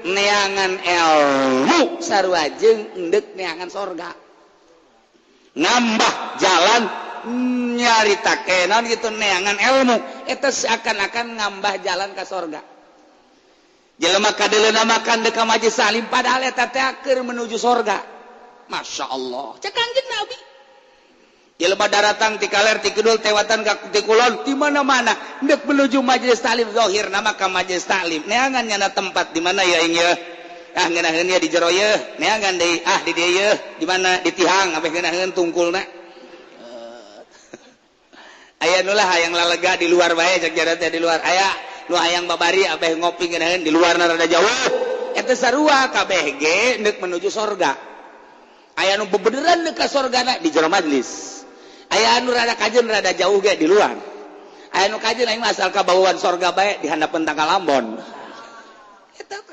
neangan ilmu sarua jeung endek neangan sorga ngambah jalan nyarita kenon gitu neangan ilmu eta seakan-akan ngambah jalan ke sorga jelema kadeuleuna makan deuk ka majelis salim padahal eta teh keur menuju sorga Masya Allah cek Kangjeng Nabi jelema daratang ti kaler ti kidul tewatan ka ti kulon di mana-mana hendak menuju majelis taklim zahir nama ka majelis taklim neangan nyana tempat di mana ya ieu ngeunaheun ya di jero yeuh neangan deui di dieu yeuh di mana di tihang abeh ngeunaheun tungkulna aya nu lah hayang lalega di luar bae cek jaran teh di luar aya nu hayang babari abeh ngopi ngeunaheun di luarna rada jauh eta sarua kabeh ge hendak menuju sorga aya nu bebeneran deuk ka sorgana di jero majelis aya anu rada kajeun rada jauh ge di luar aya nu kajeun aing asal kabauan sorga bae di handapeun tanggal Ambon eta